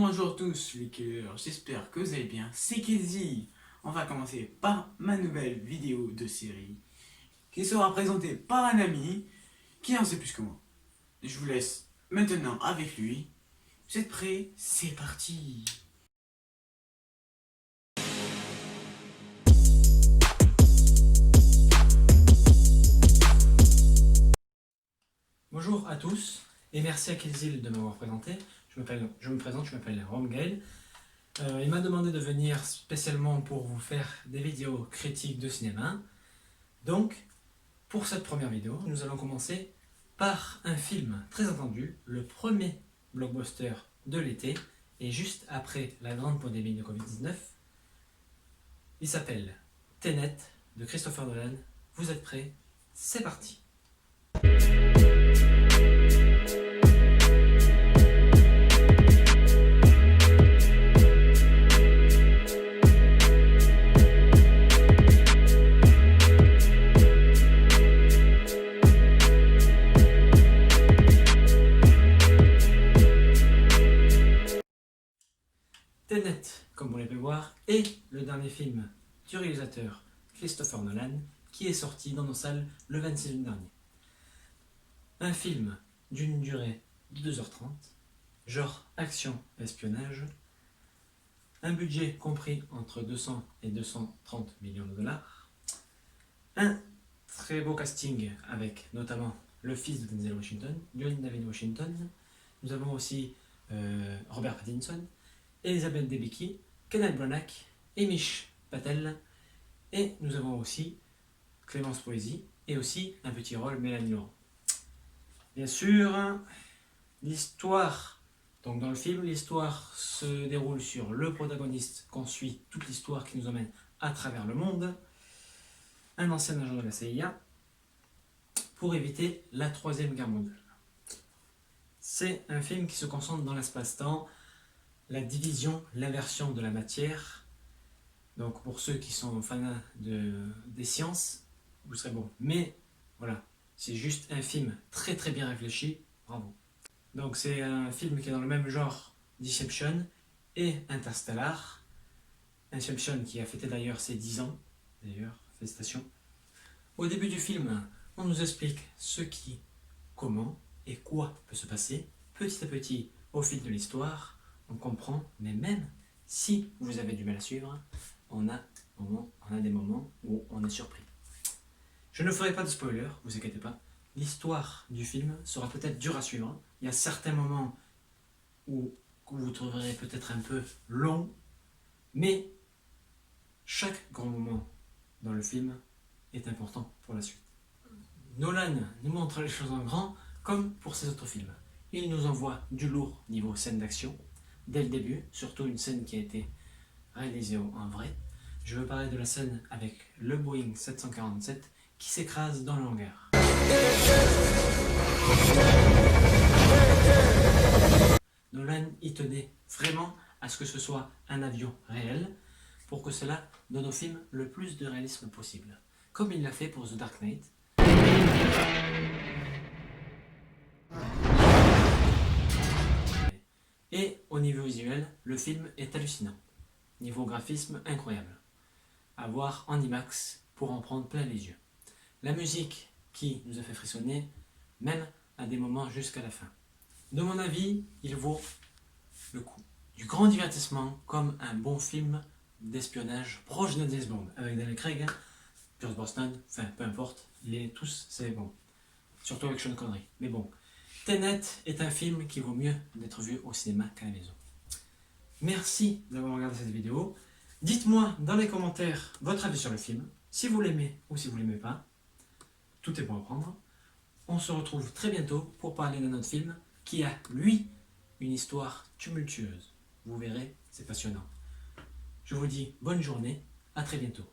Bonjour tous les cœurs, j'espère que vous allez bien, c'est Kenzie. On va commencer par ma nouvelle vidéo de série qui sera présentée par un ami qui en sait plus que moi. Je vous laisse maintenant avec lui. Vous êtes prêts? C'est parti! Bonjour à tous et merci à Kizil de m'avoir présenté. Je me présente, je m'appelle Rome Gaël. Il m'a demandé de venir spécialement pour vous faire des vidéos critiques de cinéma. Donc, pour cette première vidéo, nous allons commencer par un film très attendu, le premier blockbuster de l'été, et juste après la grande pandémie de Covid-19. Il s'appelle Tenet de Christopher Nolan. Vous êtes prêts? C'est parti! Tenet, comme vous l'avez pu voir, est le dernier film du réalisateur Christopher Nolan qui est sorti dans nos salles le 26 juin dernier. Un film d'une durée de 2h30, genre action espionnage, un budget compris entre 200 et 230 millions de dollars, un très beau casting avec notamment le fils de Denzel Washington, John David Washington, nous avons aussi Robert Pattinson, Elizabeth Debicki, Kenneth Branagh, Amish Patel, et nous avons aussi Clémence Poésy, et aussi un petit rôle Mélanie Laurent. Bien sûr, l'histoire, donc dans le film, l'histoire se déroule sur le protagoniste qu'on suit, toute l'histoire qui nous emmène à travers le monde, un ancien agent de la CIA, pour éviter la Troisième Guerre mondiale. C'est un film qui se concentre dans l'espace-temps, la division, l'inversion de la matière. Donc pour ceux qui sont fans des sciences, vous serez bon. Mais voilà, c'est juste un film très très bien réfléchi, bravo. Donc c'est un film qui est dans le même genre d'Inception et Interstellar. Inception qui a fêté d'ailleurs ses 10 ans, d'ailleurs, félicitations. Au début du film, on nous explique ce qui, comment et quoi peut se passer. Petit à petit, au fil de l'histoire, on comprend, mais même si vous avez du mal à suivre, on a des moments où on est surpris. Je ne ferai pas de spoiler, vous inquiétez pas. L'histoire du film sera peut-être dure à suivre. Il y a certains moments où vous trouverez peut-être un peu long, mais chaque grand moment dans le film est important pour la suite. Nolan nous montre les choses en grand, comme pour ses autres films. Il nous envoie du lourd niveau scène d'action, dès le début, surtout une scène qui a été réalisée en vrai. Je veux parler de la scène avec le Boeing 747 qui s'écrase dans le hangar. Nolan y tenait vraiment à ce que ce soit un avion réel pour que cela donne au film le plus de réalisme possible, comme il l'a fait pour The Dark Knight. Et au niveau visuel, le film est hallucinant. Niveau graphisme, incroyable. À voir en IMAX pour en prendre plein les yeux. La musique qui nous a fait frissonner, même à des moments jusqu'à la fin. De mon avis, il vaut le coup. Du grand divertissement comme un bon film d'espionnage proche de James Bond. Avec Daniel Craig, Pierce Brosnan, enfin peu importe, tous c'est bon. Surtout avec Sean Connery. Mais bon. Tenet est un film qui vaut mieux d'être vu au cinéma qu'à la maison. Merci d'avoir regardé cette vidéo. Dites-moi dans les commentaires votre avis sur le film, si vous l'aimez ou si vous ne l'aimez pas. Tout est bon à prendre. On se retrouve très bientôt pour parler d'un autre film qui a, lui, une histoire tumultueuse. Vous verrez, c'est passionnant. Je vous dis bonne journée, à très bientôt.